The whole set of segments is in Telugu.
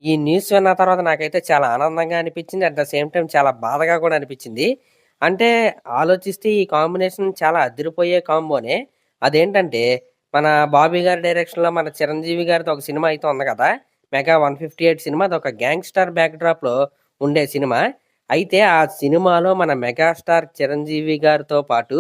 ఈ న్యూస్ విన్న తర్వాత నాకైతే చాలా ఆనందంగా అనిపించింది. అట్ ద సేమ్ టైమ్ చాలా బాధగా కూడా అనిపించింది. అంటే ఆలోచిస్తే ఈ కాంబినేషన్ చాలా అదిరిపోయే కాంబోనే. అదేంటంటే మన 'బాబీ' గారి డైరెక్షన్‌లో మన 'చిరంజీవి' గారిది ఒక సినిమా అయితే ఉంది కదా! 'Mega 158' cinema. అదొక గ్యాంగ్‌స్టర్ బ్యాక్‌డ్రాప్‌లో ఉండే సినిమా. అయితే ఆ సినిమాలో మన మెగాస్టార్ 'చిరంజీవి' గారితో పాటు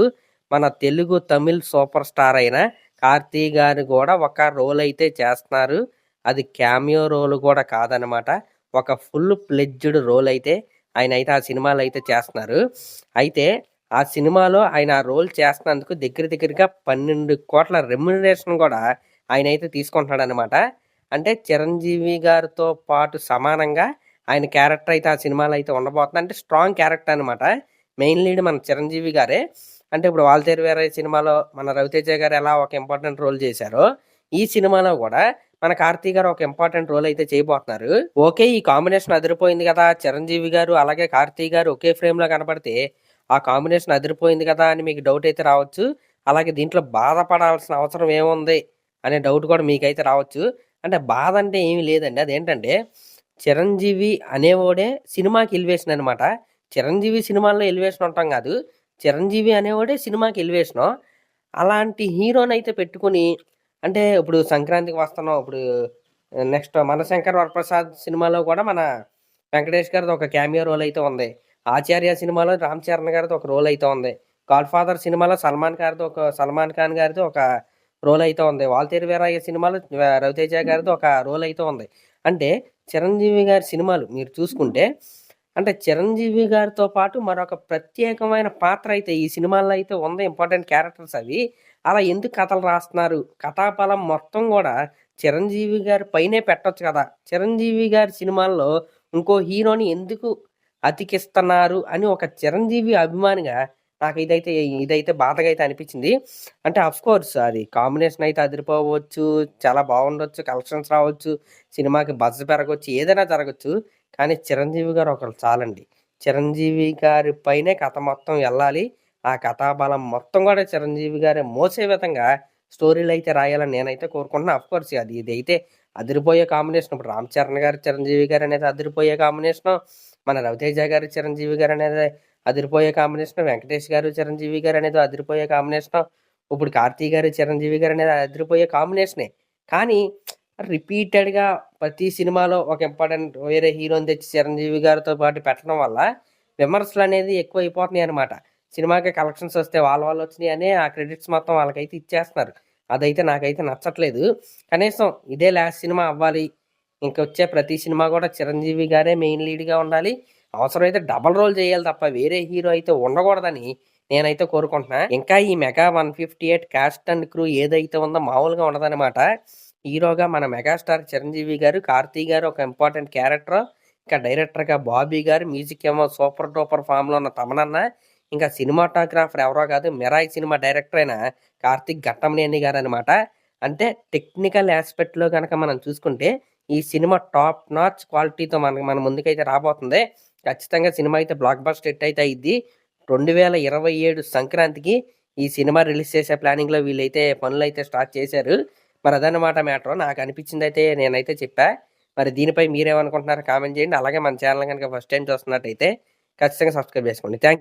మన తెలుగు, తమిళ్ సూపర్ స్టార్ అయిన 'కార్తీ' గారు కూడా ఒక రోల్ అయితే చేస్తున్నారు. అది క్యామియో రోల్ కూడా కాదనమాట. ఒక ఫుల్ ప్లెడ్జ్డ్ రోల్ అయితే ఆయనైతే ఆ సినిమాలో అయితే చేస్తున్నారు. అయితే ఆ సినిమాలో ఆయన ఆ రోల్ చేస్తున్నందుకు దగ్గరగా 12,00,00,000 రెమ్యునరేషన్ కూడా ఆయనైతే తీసుకుంటున్నాడనమాట. అంటే చిరంజీవి గారితో పాటు సమానంగా ఆయన క్యారెక్టర్ అయితే ఆ సినిమాలో అయితే ఉండబోతుంది. అంటే స్ట్రాంగ్ క్యారెక్టర్ అనమాట. మెయిన్ లీడ్ మన చిరంజీవి గారే. అంటే ఇప్పుడు 'వాల్తేరు వీరయ్య' సినిమాలో మన రవితేజ గారు ఎలా ఒక ఇంపార్టెంట్ రోల్ చేశారో, ఈ సినిమాలో కూడా మన 'కార్తీ' గారు ఒక ఇంపార్టెంట్ రోల్ అయితే చేయబోతున్నారు. ఓకే. ఈ కాంబినేషన్ అదిరిపోయింది కదా! చిరంజీవి గారు అలాగే 'కార్తీ' గారు ఒకే ఫ్రేమ్‌లో కనపడితే, ఆ కాంబినేషన్ అదిరిపోయింది కదా! అని మీకు డౌట్ అయితే రావచ్చు. అలాగే దీంట్లో బాధపడాల్సిన అవసరం ఏముంది అనే డౌట్ కూడా మీకైతే రావచ్చు. అంటే బాధ అంటే ఏమి లేదండి. అదేంటంటే చిరంజీవి అనేవాడే సినిమాకి ఎలివేషన్ అనమాట. చిరంజీవి సినిమాల్లో ఎలివేషన్ ఉంటాం కాదు. చిరంజీవి అనేవాడే సినిమాకి ఎలివేషను. అలాంటి హీరోనైతే పెట్టుకొని అంటే ఇప్పుడు సంక్రాంతికి వస్తున్నాం. ఇప్పుడు నెక్స్ట్ 'మనశంకర్ వరప్రసాద్' సినిమాలో కూడా మన వెంకటేష్ గారిది ఒక క్యామియో రోల్ అయితే ఉంది. 'ఆచార్య' సినిమాలో రామ్ చరణ్ గారిది ఒక రోల్ అయితే ఉంది. 'గాడ్ ఫాదర్' సినిమాలో సల్మాన్ ఖాన్ గారిది ఒక రోల్ అయితే ఉంది. 'వాల్తేరు వీరయ్య' సినిమాలో రవితేజ గారిది ఒక రోల్ అయితే ఉంది. అంటే చిరంజీవి గారి సినిమాలు మీరు చూసుకుంటే అంటే చిరంజీవి గారితో పాటు మరొక ప్రత్యేకమైన పాత్ర అయితే ఈ సినిమాల్లో అయితే ఉంది. ఇంపార్టెంట్ క్యారెక్టర్స్ అవి. అలా ఎందుకు కథలు రాస్తున్నారు? కథాబలం మొత్తం గూడా చిరంజీవి గారి పైనే పెట్టొచ్చు కదా! చిరంజీవి గారి సినిమాల్లో ఇంకో హీరోని ఎందుకు అతికిస్తున్నారు అని ఒక చిరంజీవి అభిమానిగా ఇదైతే బాధగా అయితే అనిపించింది. అంటే ఆఫ్‌కోర్స్ అది కాంబినేషన్ అయితే అదిరిపోవచ్చు. చాలా బావుండొచ్చు. కలెక్షన్స్ రావచ్చు. సినిమాకి బజ్ పెరగొచ్చు. ఏదైనా జరగొచ్చు. కానీ చిరంజీవి గారు ఒకళ్ళు చాలండి. చిరంజీవి గారి పైనే కథ మొత్తం ఎళ్ళాలి. ఆ కథాబలం మొత్తం గూడా చిరంజీవి గారే మోసే విధంగా స్టోరీలైతే రాయాలని నేనైతే కోరుకుంటున్నా. ఆఫ్‌కోర్స్ ఇదైతే అదిరిపోయే కాంబినేషన్. ఇప్పుడు 'రామ్ చరణ్' గారు, 'చిరంజీవి' గారు అనేది అదిరిపోయే కాంబినేషను. మన 'రవితేజ' గారు, 'చిరంజీవి' గారు అనేది అదిరిపోయే కాంబినేషను. 'వెంకటేష్' గారు, 'చిరంజీవి' గారు అనేది అదిరిపోయే కాంబినేషను. ఇప్పుడు 'కార్తీ' గారు, 'చిరంజీవి' గారు అనేది అదిరిపోయే కాంబినేషనే. కానీ రిపీటెడ్‌గా ప్రతి సినిమాలో ఒక ఇంపార్టెంట్ వేరే హీరోని తెచ్చి 'చిరంజీవి' గారితో పాటు పెట్టడం వల్ల విమర్శలనేది ఎక్కువైపోతున్నాయన్నమాట. సినిమాకి కలెక్షన్స్ వస్తే వాళ్ళొచ్చినాయని ఆ క్రెడిట్స్ మొత్తం వాళ్ళకైతే ఇచ్చేస్తున్నారు. అదైతే నాకైతే నచ్చట్లేదు. కనీసం ఇదే లాస్ట్ సినిమా అవ్వాలి. ఇంకొచ్చే ప్రతి సినిమా కూడా చిరంజీవి గారే మెయిన్ లీడ్‌గా ఉండాలి. అవసరమైతే డబుల్ రోల్ చేయాలి తప్ప వేరే హీరో అయితే ఉండకూడదని నేనైతే కోరుకుంటున్నా. ఇంకా ఈ 'మెగా 158' కాస్ట్ అండ్ క్రూ ఏదైతే ఉందో మామూలుగా ఉండదనమాట. హీరోగా మన మెగాస్టార్ చిరంజీవి గారు, 'కార్తీ' గారు ఒక ఇంపార్టెంట్ క్యారెక్టర్. ఇంకా డైరెక్టర్‌గా 'బాబీ' గారు, మ్యూజిక్ ఏమో సూపర్ డూపర్ ఫామ్‌లో ఉన్న తమనన్న. ఇంకా సినిమాటోగ్రాఫర్ ఎవరో కాదు 'మిరాయి' సినిమా డైరెక్టర్ అయిన కార్తీక్ ఘట్టమనేని గారనమాట. అంటే టెక్నికల్ యాస్పెక్ట్‌లో గనక మనం చూసుకుంటే ఈ సినిమా టాప్ నాచ్ క్వాలిటీతో మన ముందుకైతే రాబోతుంది. ఖచ్చితంగా సినిమా అయితే బ్లాక్ బస్టర్ హిట్ అయితే అయ్యిద్ది. 2027 సంక్రాంతికి ఈ సినిమా రిలీజ్ చేసే ప్లానింగ్‌లో వీళ్ళైతే పనులైతే స్టార్ట్ చేశారు. మరి అదన్నమాట మ్యాటరు. నాకనిపించిందయితే నేనైతే చెప్పా. మరి దీనిపై మీరేమనుకుంటున్నారో కామెంట్ చేయండి. అలాగే మన ఛానల్ గనక ఫస్ట్ టైమ్ చూస్తున్నట్టయితే ఖచ్చితంగా సబ్స్క్రైబ్ చేసుకోండి. థాంక్